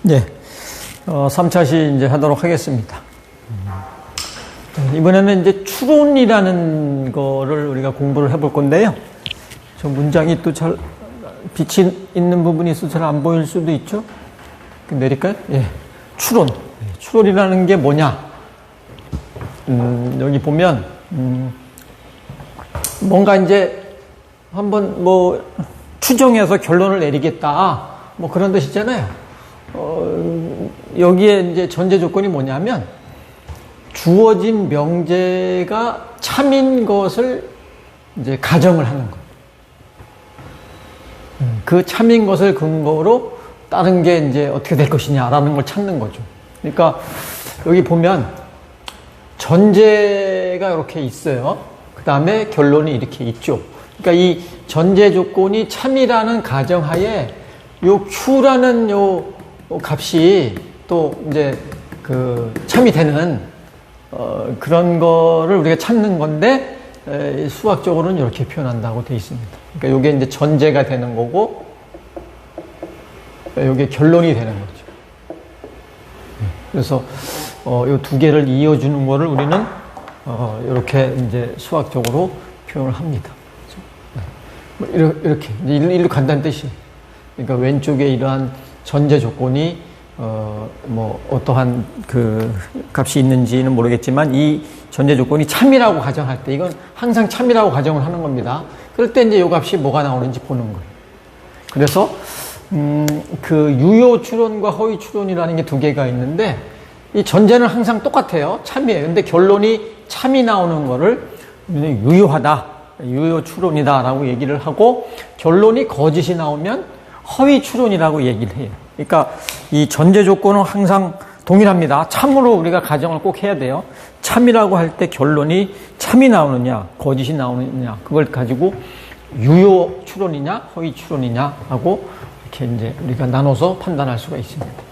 네, 3차 시 이제 하도록 하겠습니다. 이번에는 이제 추론이라는 거를 우리가 공부를 해볼 건데요. 저 문장이 또 잘 빛이 있는 부분이 있어서 잘 안 보일 수도 있죠. 내릴까요? 예, 추론. 추론이라는 게 뭐냐? 여기 보면 뭔가 이제 한번 뭐 추정해서 결론을 내리겠다. 뭐 그런 뜻이잖아요. 여기에 이제 전제 조건이 뭐냐면 주어진 명제가 참인 것을 이제 가정을 하는 것. 그 참인 것을 근거로 다른 게 이제 어떻게 될 것이냐라는 걸 찾는 거죠. 그러니까 여기 보면 전제가 이렇게 있어요. 그 다음에 결론이 이렇게 있죠. 그러니까 이 전제 조건이 참이라는 가정하에 요 Q라는 요 값이 또 이제 그 참이 되는 그런 거를 우리가 찾는 건데 수학적으로는 이렇게 표현한다고 되어 있습니다. 그러니까 이게 이제 전제가 되는 거고 이게 결론이 되는 거죠. 그래서 이 두 개를 이어주는 거를 우리는 이렇게 이제 수학적으로 표현을 합니다. 뭐 이렇게 일로 간다는 뜻이에요. 그러니까 왼쪽에 이러한 전제 조건이 뭐 어떠한 그 값이 있는지는 모르겠지만 이 전제 조건이 참이라고 가정할 때 이건 항상 참이라고 가정을 하는 겁니다. 그럴 때 이제 이 값이 뭐가 나오는지 보는 거예요. 그래서 그 유효 추론과 허위 추론이라는 게 두 개가 있는데 이 전제는 항상 똑같아요. 참이에요. 근데 결론이 참이 나오는 거를 유효하다, 유효 추론이다라고 얘기를 하고 결론이 거짓이 나오면 허위 추론이라고 얘기를 해요. 그러니까 이 전제 조건은 항상 동일합니다. 참으로 우리가 가정을 꼭 해야 돼요. 참이라고 할 때 결론이 참이 나오느냐, 거짓이 나오느냐, 그걸 가지고 유효 추론이냐, 허위 추론이냐 하고 이렇게 이제 우리가 나눠서 판단할 수가 있습니다.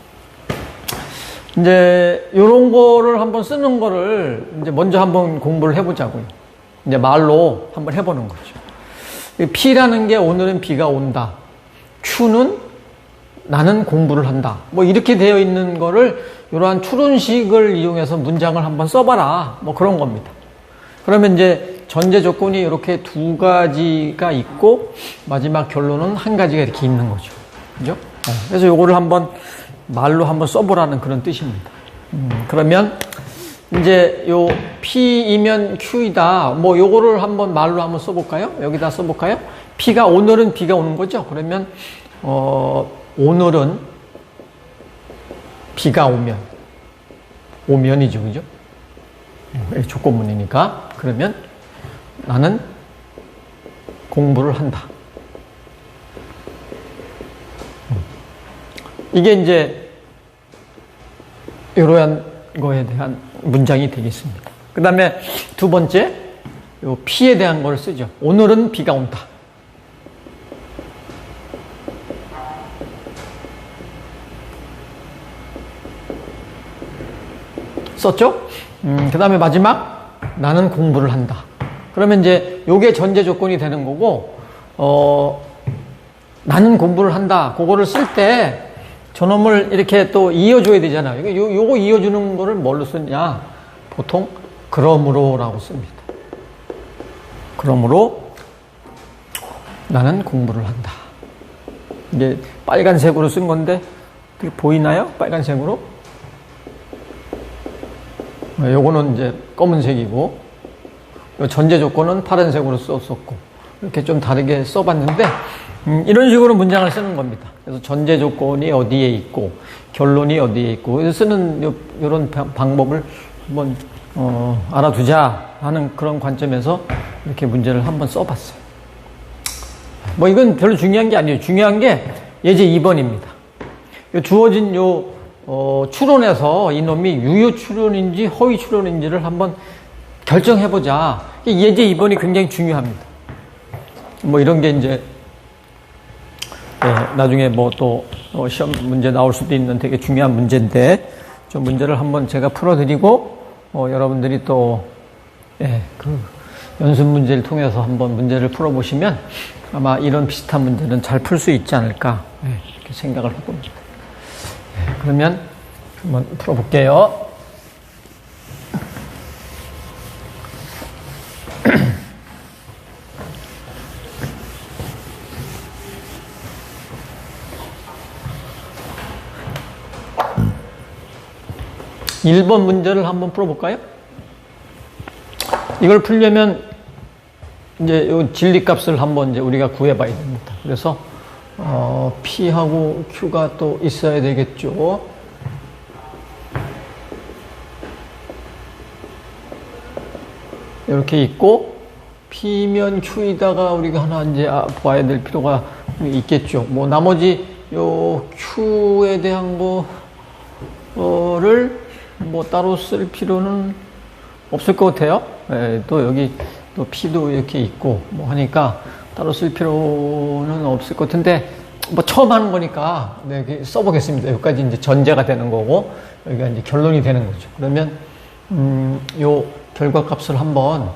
이제 요런 거를 한번 쓰는 거를 이제 먼저 한번 공부를 해보자고요. 이제 말로 한번 해보는 거죠. P라는 게 오늘은 비가 온다. Q는 나는 공부를 한다. 뭐 이렇게 되어 있는 거를 이러한 추론식을 이용해서 문장을 한번 써봐라. 뭐 그런 겁니다. 그러면 이제 전제 조건이 이렇게 두 가지가 있고 마지막 결론은 한 가지가 이렇게 있는 거죠. 그죠? 그래서 요거를 한번 말로 한번 써보라는 그런 뜻입니다. 그러면 이제 요 P이면 Q이다. 뭐 요거를 한번 말로 한번 써볼까요? 여기다 써볼까요? P가 오늘은 비가 오는 거죠. 그러면 오늘은 비가 오면이죠, 그죠? 조건문이니까. 그러면 나는 공부를 한다. 이게 이제 이러한 거에 대한 문장이 되겠습니다. 그 다음에 두 번째, 요 P에 대한 걸 쓰죠. 오늘은 비가 온다. 썼죠? 그 다음에 마지막, 나는 공부를 한다. 그러면 이제 요게 전제 조건이 되는 거고, 나는 공부를 한다. 그거를 쓸 때 저놈을 이렇게 또 이어줘야 되잖아요. 요거 이어주는 거를 뭘로 쓰냐? 보통, 그러므로라고 씁니다. 그러므로, 나는 공부를 한다. 이게 빨간색으로 쓴 건데, 어떻게 보이나요? 빨간색으로? 요거는 이제 검은색이고, 전제 조건은 파란색으로 썼었고, 이렇게 좀 다르게 써봤는데, 이런 식으로 문장을 쓰는 겁니다. 그래서 전제 조건이 어디에 있고, 결론이 어디에 있고, 그래서 쓰는 요런 방법을 한번, 알아두자 하는 그런 관점에서 이렇게 문제를 한번 써봤어요. 뭐 이건 별로 중요한 게 아니에요. 중요한 게 예제 2번입니다. 주어진 추론에서 이놈이 유효 추론인지 허위 추론인지를 한번 결정해보자. 예제 2번이 굉장히 중요합니다. 뭐 이런 게 이제 나중에 뭐 또 시험 문제 나올 수도 있는 되게 중요한 문제인데 좀 문제를 한번 제가 풀어드리고 여러분들이 또 그 연습 문제를 통해서 한번 문제를 풀어보시면 아마 이런 비슷한 문제는 잘 풀 수 있지 않을까 이렇게 생각을 해봅니다. 그러면 한번 풀어볼게요. (1번) 문제를 한번 풀어볼까요? 이걸 풀려면 이제 요 진리값을 한번 이제 우리가 구해봐야 됩니다. 그래서 P하고 Q가 또 있어야 되겠죠. 이렇게 있고 P면 Q이다가 우리가 하나 이제 봐야 될 필요가 있겠죠. 뭐 나머지 요 Q에 대한 거를 뭐 따로 쓸 필요는 없을 것 같아요. 예, 또 여기 또 P도 이렇게 있고 뭐 하니까 따로 쓸 필요는 없을 것 같은데 뭐 처음 하는 거니까 네, 써보겠습니다. 여기까지 이제 전제가 되는 거고 여기가 이제 결론이 되는 거죠. 그러면 요 결과값을 한번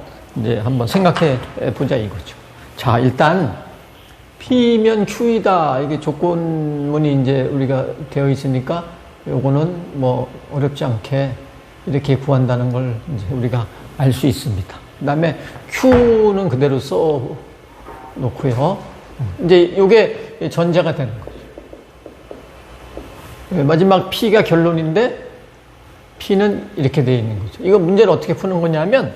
생각해 보자 이거죠. 자, 일단 P면 Q이다 이게 조건문이 이제 우리가 되어 있으니까 요거는 뭐 어렵지 않게 이렇게 구한다는 걸 이제 우리가 알 수 있습니다. 그 다음에 Q는 그대로 써 놓고요. 이제 요게 전제가 되는 거죠. 마지막 P가 결론인데 P는 이렇게 되어 있는 거죠. 이거 문제를 어떻게 푸는 거냐면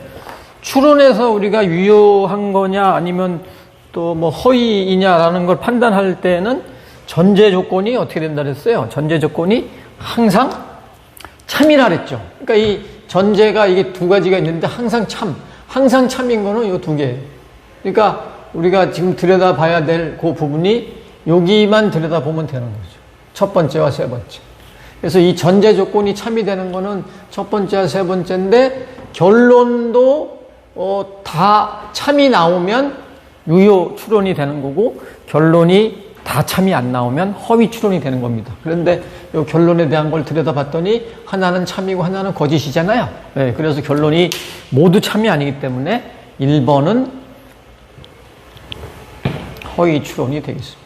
추론해서 우리가 유효한 거냐 아니면 또 뭐 허위이냐라는 걸 판단할 때는 전제 조건이 어떻게 된다 그랬어요? 전제 조건이 항상 참이라 그랬죠. 그러니까 이 전제가 이게 두 가지가 있는데 항상 참인 거는 이 두 개. 그러니까 우리가 지금 들여다봐야 될 그 부분이 여기만 들여다보면 되는 거죠. 첫 번째와 세 번째. 그래서 이 전제 조건이 참이 되는 거는 첫 번째와 세 번째인데 결론도 다 참이 나오면 유효 추론이 되는 거고 결론이 다 참이 안 나오면 허위 추론이 되는 겁니다. 그런데 이 결론에 대한 걸 들여다봤더니 하나는 참이고 하나는 거짓이잖아요. 네, 그래서 결론이 모두 참이 아니기 때문에 1번은 허위 추론이 되겠습니다.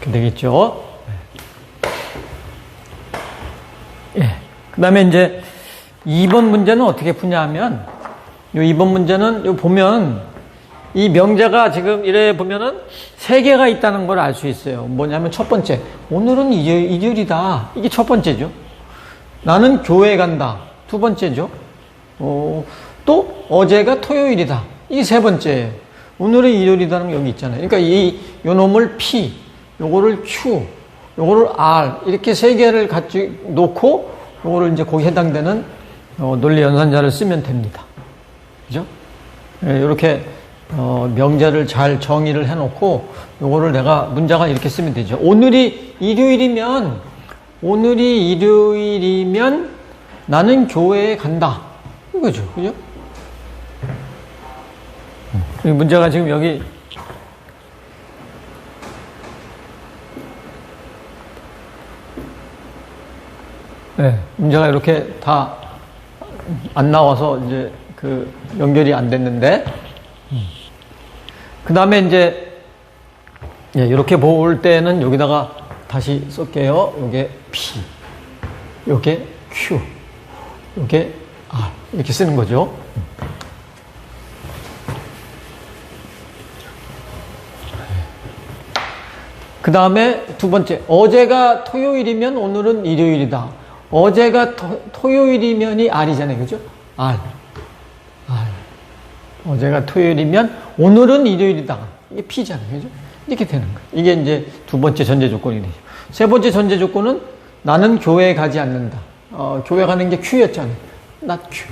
이렇게 되겠죠. 예. 그 다음에 이제 2번 문제는 어떻게 푸냐면 요 2번 문제는 요 보면 이 명자가 지금 이래 보면은 세 개가 있다는 걸 알 수 있어요. 뭐냐면 첫 번째, 오늘은 일요일이다. 이게 첫 번째죠. 나는 교회 간다. 두 번째죠. 또 어제가 토요일이다. 이게 세 번째예요. 오늘은 일요일이다는 게 여기 있잖아요. 그러니까 요 놈을 P, 요거를 Q, 요거를 R 이렇게 세 개를 같이 놓고 요거를 이제 거기 해당되는 논리 연산자를 쓰면 됩니다. 그죠? 네, 이렇게 명제를 잘 정의를 해놓고 요거를 내가 문장을 이렇게 쓰면 되죠. 오늘이 일요일이면 나는 교회에 간다. 이거죠. 그죠? 문제가 지금 여기 네, 문제가 이렇게 다 안 나와서 이제 그 연결이 안 됐는데 그 다음에 이제 이렇게 볼 때는 여기다가 다시 쓸게요. 요게 P, 요게 Q, 요게 R 이렇게 쓰는 거죠. 그 다음에 두 번째, 어제가 토요일이면 오늘은 일요일이다. 어제가 토요일이면이 R이잖아요. 그죠? R. 어제가 토요일이면 오늘은 일요일이다. 이게 P잖아요. 그죠? 이렇게 되는 거예요. 이게 이제 두 번째 전제 조건이 되죠. 세 번째 전제 조건은 나는 교회에 가지 않는다. 교회 가는 게 Q였잖아요. not Q.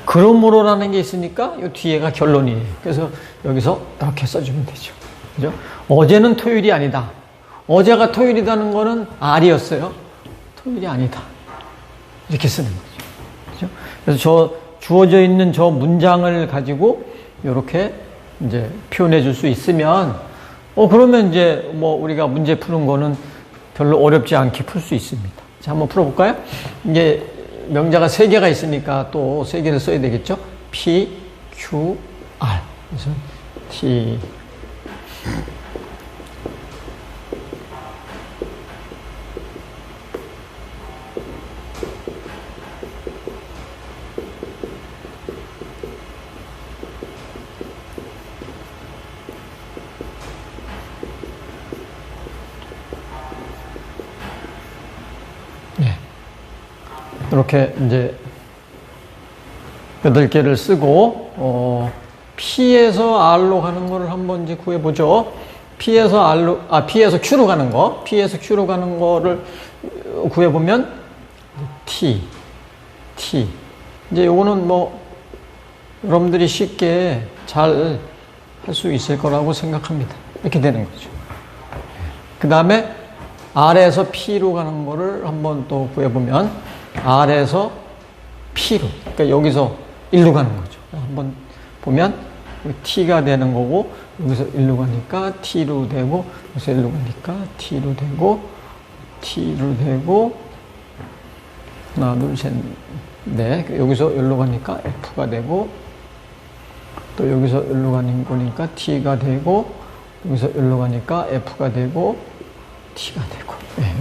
그러므로라는 게 있으니까 이 뒤에가 결론이에요. 그래서 여기서 이렇게 써주면 되죠. 그죠? 어제는 토요일이 아니다. 어제가 토요일이라는 거는 R이었어요. 토요일이 아니다. 이렇게 쓰는 거죠. 그죠? 그래서 주어져 있는 저 문장을 가지고 이렇게 이제 표현해 줄 수 있으면, 그러면 이제 뭐 우리가 문제 푸는 거는 별로 어렵지 않게 풀 수 있습니다. 자, 한번 풀어볼까요? 이게 명자가 세 개가 있으니까 또 세 개를 써야 되겠죠? P, Q, R. 그래서 T, 이렇게 이제 8개를 쓰고, P에서 R로 가는 거를 한번 이제 구해보죠. P에서 Q로 가는 거. P에서 Q로 가는 거를 구해보면, T. 이제 요거는 뭐, 여러분들이 쉽게 잘 할 수 있을 거라고 생각합니다. 이렇게 되는 거죠. 그 다음에 R에서 P로 가는 거를 한번 또 구해보면 R에서 P로, 그러니까 여기서 1로 가는 거죠. 한번 보면 T가 되는 거고, 여기서 1로 가니까 T로 되고, 여기서 1로 가니까 T로 되고, T로 되고, 하나, 둘, 셋, 넷. 여기서 1로 가니까 F가 되고, 또 여기서 1로 가는 거니까 T가 되고, 여기서 1로 가니까 F가 되고, T가 되고. 네,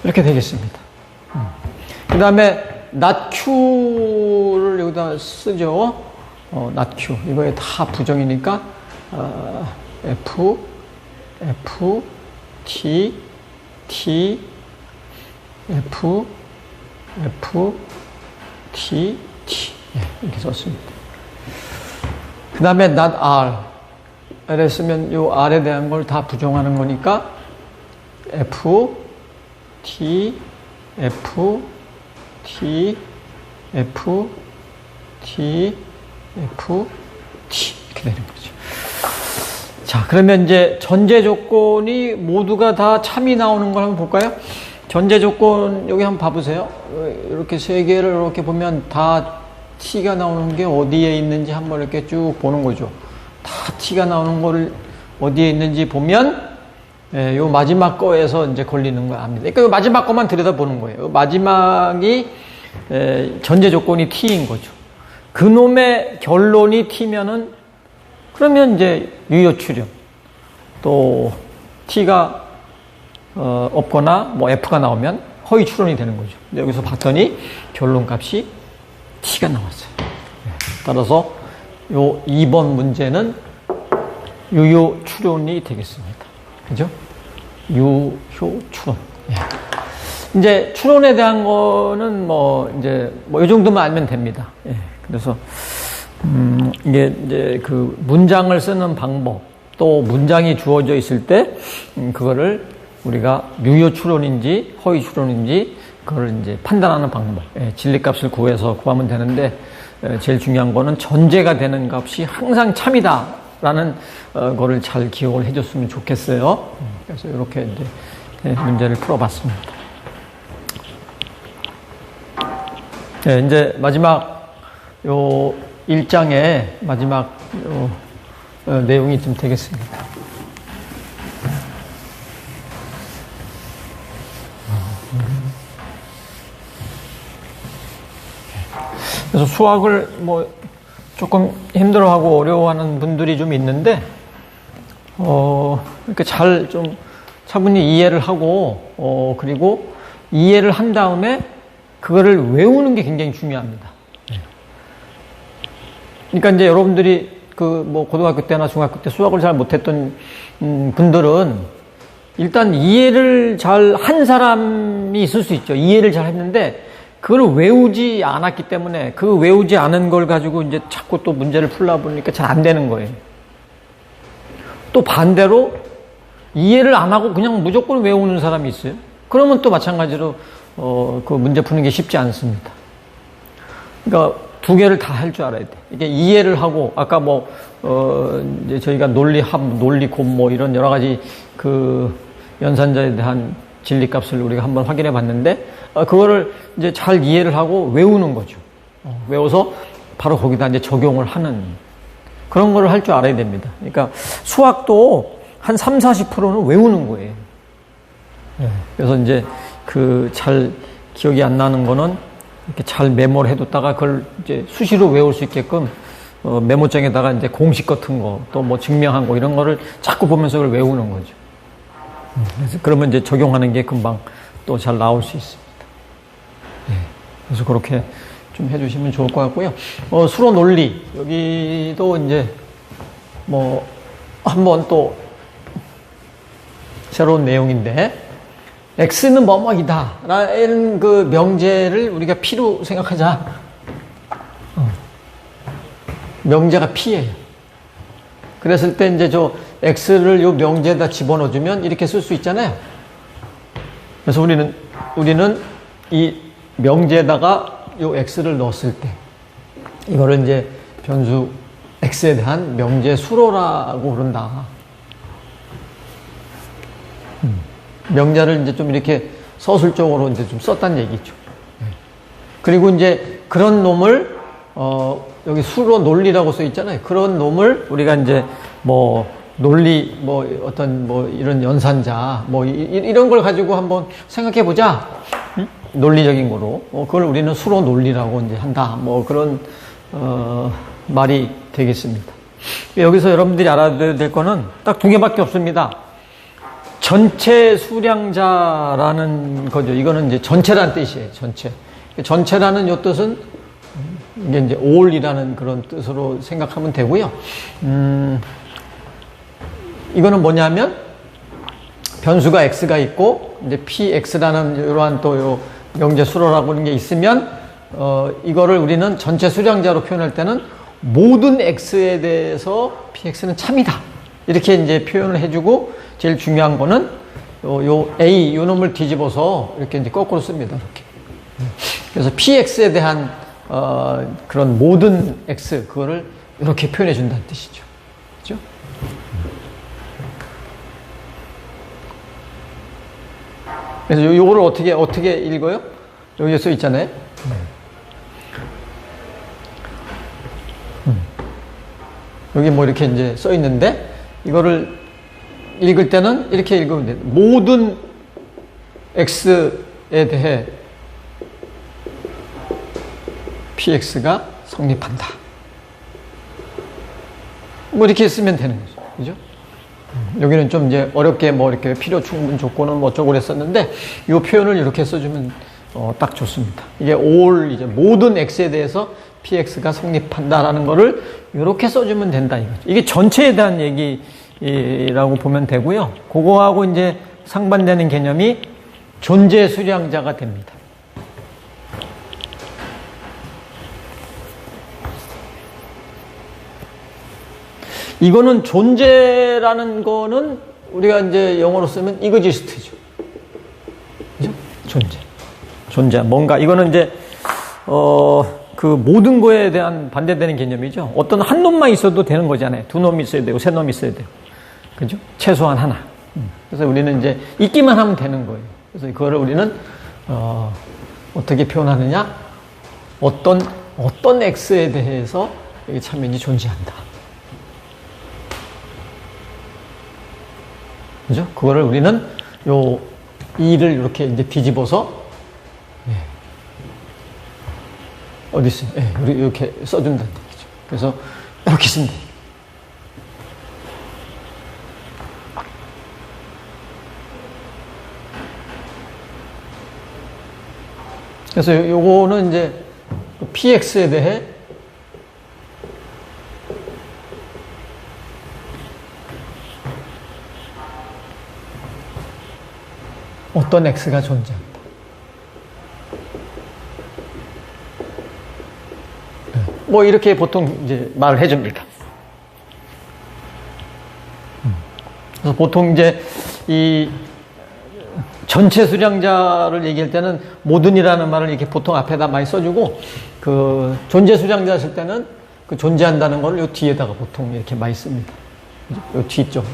이렇게 되겠습니다. 그 다음에 not Q를 여기다 쓰죠. not Q. 이거에 다 부정이니까, F, T, F, T. 네, 이렇게 썼습니다. 그 다음에 not R을 쓰면 요 R에 대한 걸 다 부정하는 거니까 F, T, 이렇게 되는 거죠. 자, 그러면 이제 전제 조건이 모두가 다 참이 나오는 걸 한번 볼까요? 전제 조건 여기 한번 봐보세요. 이렇게 세 개를 이렇게 보면 다 T가 나오는 게 어디에 있는지 한번 이렇게 쭉 보는 거죠. 다 T가 나오는 거를 어디에 있는지 보면, 요 마지막 거에서 이제 걸리는 거 압니다. 그러니까 요 마지막 거만 들여다보는 거예요. 요 마지막이, 전제 조건이 T인 거죠. 그놈의 결론이 T면은, 그러면 이제 유효 출현. 또, T가, 없거나, 뭐 F가 나오면 허위 추론이 되는 거죠. 여기서 봤더니 결론 값이 T가 나왔어요. 따라서 요 2번 문제는 유효 추론이 되겠습니다. 그죠? 유효 추론. 예. 이제 추론에 대한 거는 요 정도만 알면 됩니다. 예. 그래서, 이게 이제 그 문장을 쓰는 방법, 또 문장이 주어져 있을 때, 그거를 우리가 유효 추론인지 허위 추론인지 그걸 이제 판단하는 방법. 진리값을 구하면 되는데, 제일 중요한 거는 전제가 되는 값이 항상 참이다라는 거를 잘 기억을 해줬으면 좋겠어요. 그래서 이렇게 이제 문제를 풀어봤습니다. 네, 이제 마지막 요 1장의 마지막 내용이 좀 되겠습니다. 그래서 수학을 조금 힘들어하고 어려워하는 분들이 좀 있는데, 그러니까 잘 좀 차분히 이해를 하고, 그리고 이해를 한 다음에 그거를 외우는 게 굉장히 중요합니다. 그러니까 이제 여러분들이 고등학교 때나 중학교 때 수학을 잘 못했던 분들은 일단 이해를 잘 한 사람이 있을 수 있죠. 이해를 잘 했는데, 그걸 외우지 않았기 때문에 그 외우지 않은 걸 가지고 이제 자꾸 또 문제를 풀다 보니까 잘 안 되는 거예요. 또 반대로 이해를 안 하고 그냥 무조건 외우는 사람이 있어요. 그러면 또 마찬가지로 그 문제 푸는 게 쉽지 않습니다. 그러니까 두 개를 다 할 줄 알아야 돼. 이게 이해를 하고 아까 이제 저희가 논리합, 논리곱 이런 여러 가지 그 연산자에 대한 진리값을 우리가 한번 확인해 봤는데, 그거를 이제 잘 이해를 하고 외우는 거죠. 외워서 바로 거기다 이제 적용을 하는 그런 거를 할 줄 알아야 됩니다. 그러니까 수학도 한 30-40%는 외우는 거예요. 그래서 이제 잘 기억이 안 나는 거는 이렇게 잘 메모를 해뒀다가 그걸 이제 수시로 외울 수 있게끔 메모장에다가 이제 공식 같은 거, 또 증명한 거 이런 거를 자꾸 보면서 그걸 외우는 거죠. 그래서 그러면 이제 적용하는 게 금방 또 잘 나올 수 있습니다. 그래서 그렇게 좀 해주시면 좋을 것 같고요. 수로 논리 여기도 이제 한번 또 새로운 내용인데, x는 뭐뭐이다 라는 그 명제를 우리가 p로 생각하자. 명제가 p예요. 그랬을 때 이제 저 x를 요 명제에다 집어넣어주면 이렇게 쓸 수 있잖아요. 그래서 우리는 이 명제에다가 요 x를 넣었을 때 이거를 이제 변수 x에 대한 명제 수로라고 그런다. 명제를 이제 좀 이렇게 서술적으로 이제 좀 썼다는 얘기죠. 그리고 이제 그런 놈을 여기 수로 논리라고 써 있잖아요. 그런 놈을 우리가 이제 뭐 논리 뭐 어떤 뭐 이런 연산자 뭐 이런 걸 가지고 한번 생각해 보자. 논리적인 거로 그걸 우리는 수로 논리라고 이제 한다. 뭐 그런 말이 되겠습니다. 여기서 여러분들이 알아야 될 거는 딱 두 개밖에 없습니다. 전체 수량자라는 거죠. 이거는 이제 전체라는 뜻이에요. 전체. 전체라는 요 뜻은 이게 이제 all이라는 그런 뜻으로 생각하면 되고요. 이거는 뭐냐면 변수가 x가 있고 이제 px라는 이러한 또 요 명제 수로라고 하는 게 있으면 이거를 우리는 전체 수량자로 표현할 때는 모든 x에 대해서 px는 참이다. 이렇게 이제 표현을 해주고 제일 중요한 거는 요 a 요 놈을 뒤집어서 이렇게 이제 거꾸로 씁니다. 이렇게. 그래서 px에 대한 그런 모든 x 그거를 이렇게 표현해 준다는 뜻이죠. 그렇죠? 그래서 요거를 어떻게 읽어요? 여기에 써 있잖아요. 여기 뭐 이렇게 이제 써 있는데 이거를 읽을 때는 이렇게 읽으면 돼요. 모든 x에 대해 px가 성립한다. 뭐 이렇게 쓰면 되는 거죠. 그죠? 여기는 좀 이제 어렵게 뭐 이렇게 필요 충분 조건은 뭐 어쩌고 그랬었는데 이 표현을 이렇게 써주면 딱 좋습니다. 이게 all 이제 모든 x에 대해서 px가 성립한다라는 거를 이렇게 써주면 된다 이거죠. 이게 전체에 대한 얘기라고 보면 되고요. 그거하고 이제 상반되는 개념이 존재 수량자가 됩니다. 이거는 존재라는 거는 우리가 이제 영어로 쓰면 exist죠. 그죠? 존재. 뭔가, 이거는 이제, 그 모든 거에 대한 반대되는 개념이죠. 어떤 한 놈만 있어도 되는 거잖아요. 두 놈이 있어야 되고, 세 놈이 있어야 되고. 그죠? 최소한 하나. 그래서 우리는 이제 있기만 하면 되는 거예요. 그래서 그거를 우리는, 어떻게 표현하느냐? 어떤 X에 대해서 이게 참인이 존재한다. 그죠? 그거를 우리는 요 2를 이렇게 이제 뒤집어서 어디 있어요? 우리 이렇게 써준다는 얘기죠. 그래서 이렇게 쓴다. 그래서 요거는 이제 px에 대해 어떤 x가 존재한다. 뭐 이렇게 보통 이제 말을 해줍니다. 그래서 보통 이제 이 전체 수량자를 얘기할 때는 모든이라는 말을 이렇게 보통 앞에다 많이 써주고 그 존재 수량자 했을 때는 그 존재한다는 걸 요 뒤에다가 보통 이렇게 많이 씁니다. 요 뒤쪽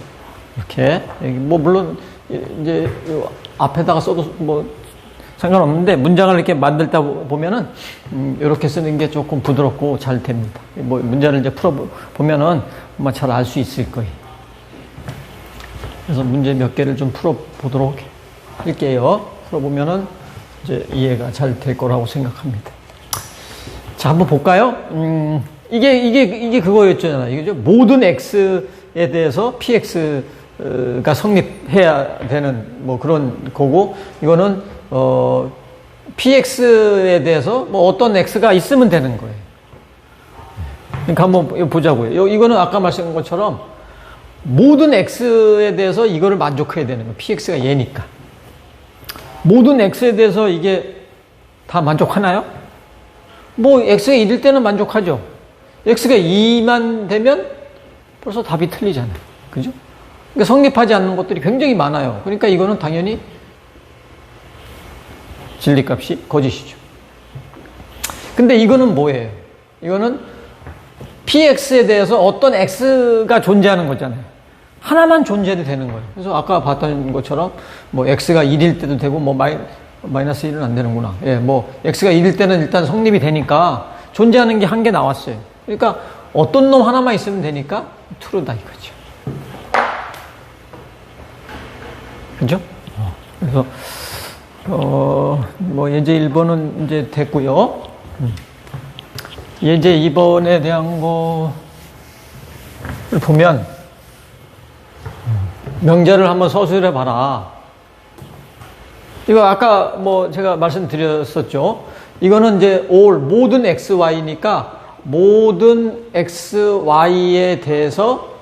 이렇게 뭐 물론 이제 요 앞에다가 써도 뭐 상관없는데 문장을 이렇게 만들다 보면은 이렇게 쓰는 게 조금 부드럽고 잘 됩니다. 뭐 문제를 이제 풀어 보면은 아마 잘 알 수 있을 거예요. 그래서 문제 몇 개를 좀 풀어 보도록 할게요. 풀어 보면은 이제 이해가 잘 될 거라고 생각합니다. 자, 한번 볼까요? 이게 그거였잖아요. 이거죠. 모든 x에 대해서 px가 성립해야 되는 뭐 그런 거고, 이거는 px에 대해서 뭐 어떤 x가 있으면 되는 거예요. 그러니까 한번 보자고요. 이거는 아까 말씀한 것처럼 모든 x에 대해서 이거를 만족해야 되는 거예요. px가 얘니까. 모든 x에 대해서 이게 다 만족하나요? 뭐 x가 1일 때는 만족하죠. x가 2만 되면 벌써 답이 틀리잖아요. 그죠? 그러니까 성립하지 않는 것들이 굉장히 많아요. 그러니까 이거는 당연히 진리값이 거짓이죠. 근데 이거는 뭐예요? 이거는 px에 대해서 어떤 x가 존재하는 거잖아요. 하나만 존재해도 되는 거예요. 그래서 아까 봤던 것처럼 뭐 x가 1일 때도 되고 뭐 마이너스 1은 안 되는구나. 예, 뭐 x가 1일 때는 일단 성립이 되니까 존재하는 게 한 개 나왔어요. 그러니까 어떤 놈 하나만 있으면 되니까 true다 이거죠. 그죠? 그래서 뭐 예제 1번은 이제 됐고요. 예제 2번에 대한 거를 보면 명제를 한번 서술해 봐라. 이거 아까 뭐 제가 말씀드렸었죠. 이거는 이제 all 모든 xy니까 모든 xy에 대해서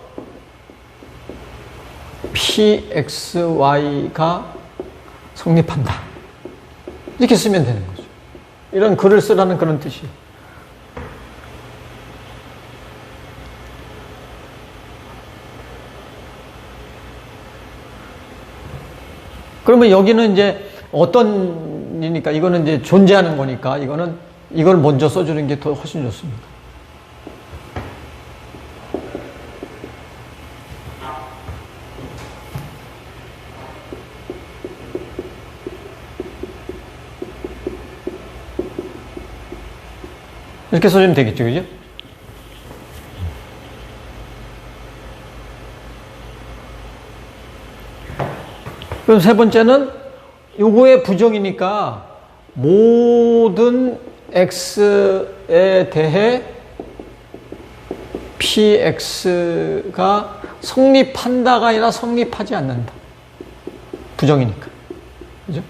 pxy가 성립한다. 이렇게 쓰면 되는 거죠. 이런 글을 쓰라는 그런 뜻이에요. 그러면 여기는 이제 어떤 이니까 이거는 이제 존재하는 거니까 이걸 먼저 써주는 게 더 훨씬 좋습니다. 이렇게 써주면 되겠죠, 그죠? 그럼 세 번째는 요거의 부정이니까 모든 x에 대해 px가 성립한다가 아니라 성립하지 않는다. 부정이니까. 그죠?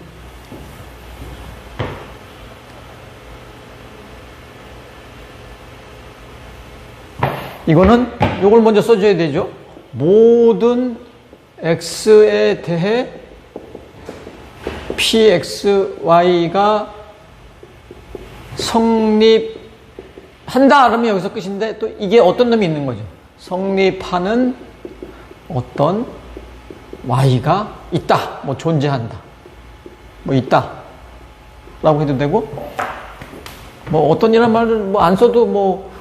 이거는 요걸 먼저 써줘야 되죠. 모든 x에 대해 pxy가 성립한다 그러면 여기서 끝인데 또 이게 어떤 놈이 있는 거죠. 성립하는 어떤 y가 있다. 뭐 존재한다. 뭐 있다. 라고 해도 되고 뭐 어떤 이란 말을 뭐 안 써도 뭐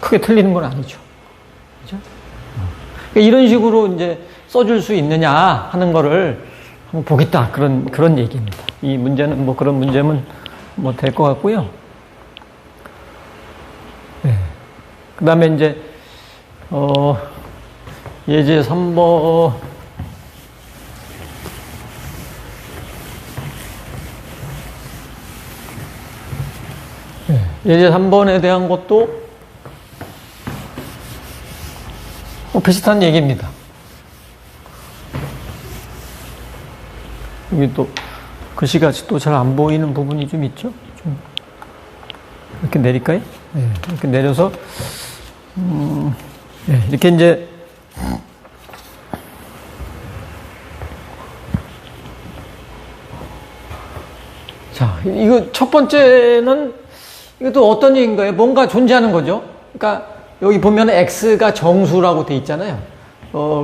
크게 틀리는 건 아니죠. 그죠? 그러니까 이런 식으로 이제 써줄 수 있느냐 하는 거를 한번 보겠다. 그런 얘기입니다. 이 문제는 뭐 그런 문제면 뭐 될 것 같고요. 네. 그 다음에 이제, 예제 3번. 네. 예제 3번에 대한 것도 비슷한 얘기입니다. 여기 또 글씨가 또 잘 안 보이는 부분이 좀 있죠? 좀 이렇게 내릴까요? 네, 이렇게 내려서 네, 이렇게 이제 자, 이거 첫 번째는 이것도 어떤 얘기인가요? 뭔가 존재하는 거죠. 그러니까 여기 보면 x가 정수라고 돼 있잖아요.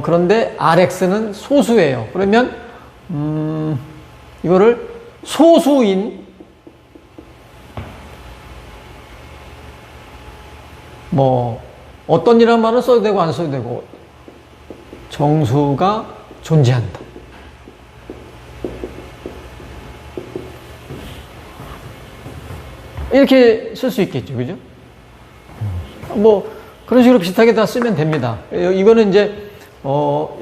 그런데 rx는 소수예요. 그러면 이거를 소수인 뭐 어떤 이란 말은 써도 되고 안 써도 되고 정수가 존재한다. 이렇게 쓸 수 있겠죠, 그죠? 뭐 그런 식으로 비슷하게 다 쓰면 됩니다. 이거는 이제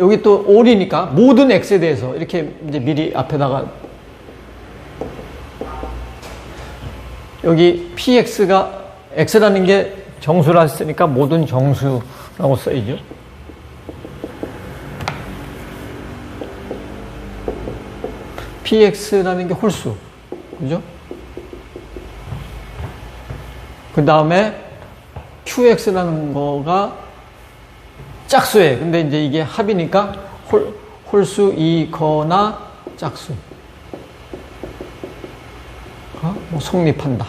여기 또 all이니까 모든 x에 대해서 이렇게 이제 미리 앞에다가 여기 px가 x라는 게 정수라 했으니까 모든 정수라고 써야죠. px라는 게 홀수, 그죠? 그 다음에 qx라는 거가 짝수예요. 근데 이제 이게 합이니까 홀수이거나 짝수. 뭐 성립한다.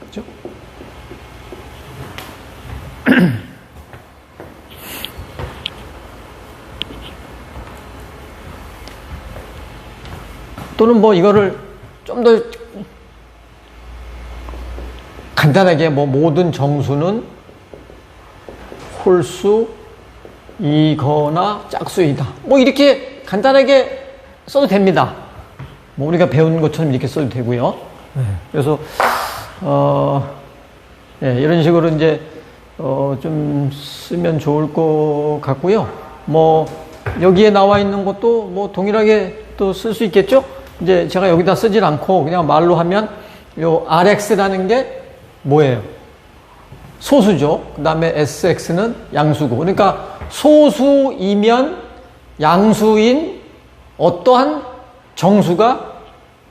그죠? 또는 뭐 이거를 좀 더 간단하게 뭐 모든 정수는 홀수이거나 짝수이다. 뭐 이렇게 간단하게 써도 됩니다. 뭐 우리가 배운 것처럼 이렇게 써도 되고요. 그래서 이런 식으로 이제 좀 쓰면 좋을 것 같고요. 뭐 여기에 나와 있는 것도 뭐 동일하게 또 쓸 수 있겠죠? 이제 제가 여기다 쓰질 않고 그냥 말로 하면 요 RX라는 게 뭐예요? 소수죠. 그 다음에 SX는 양수고. 그러니까 소수이면 양수인 어떠한 정수가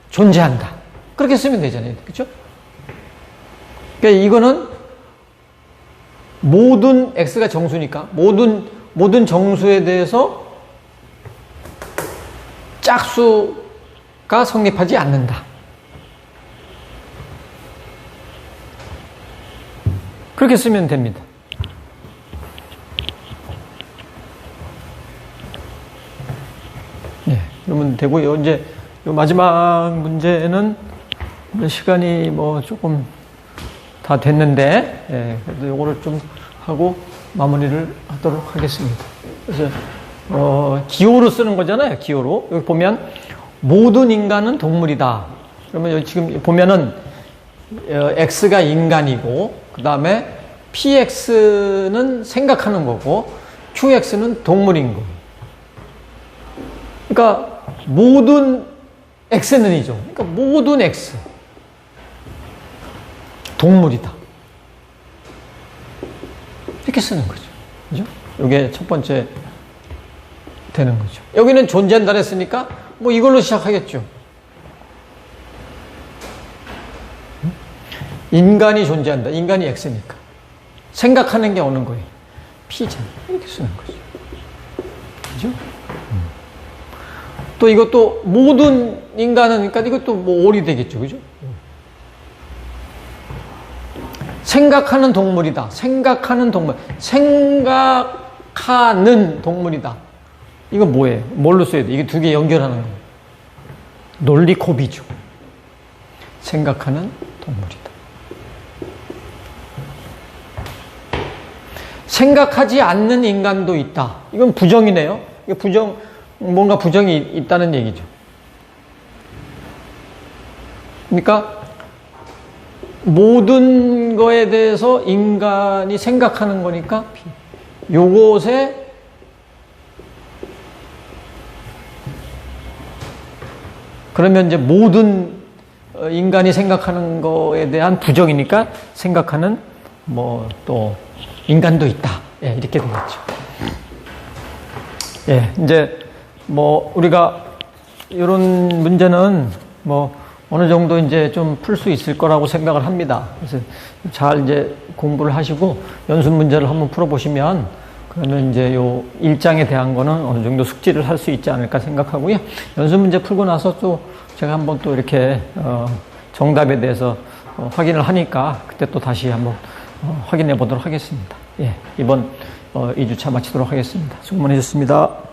존재한다. 그렇게 쓰면 되잖아요. 그렇죠? 그러니까 이거는 모든 X가 정수니까 모든 정수에 대해서 짝수가 성립하지 않는다. 그렇게 쓰면 됩니다. 네, 그러면 되고요. 이제 요 마지막 문제는 시간이 뭐 조금 다 됐는데, 그래도 요거를 좀 하고 마무리를 하도록 하겠습니다. 그래서 기호로 쓰는 거잖아요. 기호로. 여기 보면 모든 인간은 동물이다. 그러면 여기 지금 보면은 X가 인간이고 그 다음에 PX는 생각하는 거고 QX는 동물인 거예요. 그러니까 모든 X는이죠. 그러니까 모든 X 동물이다. 이렇게 쓰는 거죠. 그죠? 이게 첫 번째 되는 거죠. 여기는 존재한다 했으니까 뭐 이걸로 시작하겠죠. 인간이 존재한다. 인간이 X니까. 생각하는 게 오는 거예요. P잖아. 이렇게 쓰는 거죠. 그죠? 또 이것도 모든 인간은, 그러니까 이것도 뭐 올이 되겠죠. 그죠? 생각하는 동물이다. 생각하는 동물. 생각하는 동물이다. 이거 뭐예요? 뭘로 써야 돼? 이게 두 개 연결하는 거예요. 논리코비죠. 생각하는 동물이다. 생각하지 않는 인간도 있다. 이건 부정이네요. 이거 뭔가 부정이 있다는 얘기죠. 그러니까 모든 거에 대해서 인간이 생각하는 거니까 요것에 그러면 이제 모든 인간이 생각하는 거에 대한 부정이니까 생각하는 뭐 또 인간도 있다. 예, 이렇게 되겠죠. 예, 이제 뭐 우리가 이런 문제는 뭐 어느 정도 이제 좀 풀 수 있을 거라고 생각을 합니다. 그래서 잘 이제 공부를 하시고 연습 문제를 한번 풀어보시면 그러면 이제 요 1장에 대한 거는 어느 정도 숙지를 할 수 있지 않을까 생각하고요. 연습 문제 풀고 나서 또 제가 한번 또 이렇게 정답에 대해서 확인을 하니까 그때 또 다시 한번 확인해 보도록 하겠습니다. 예, 이번 2주차 마치도록 하겠습니다. 수고 많으셨습니다.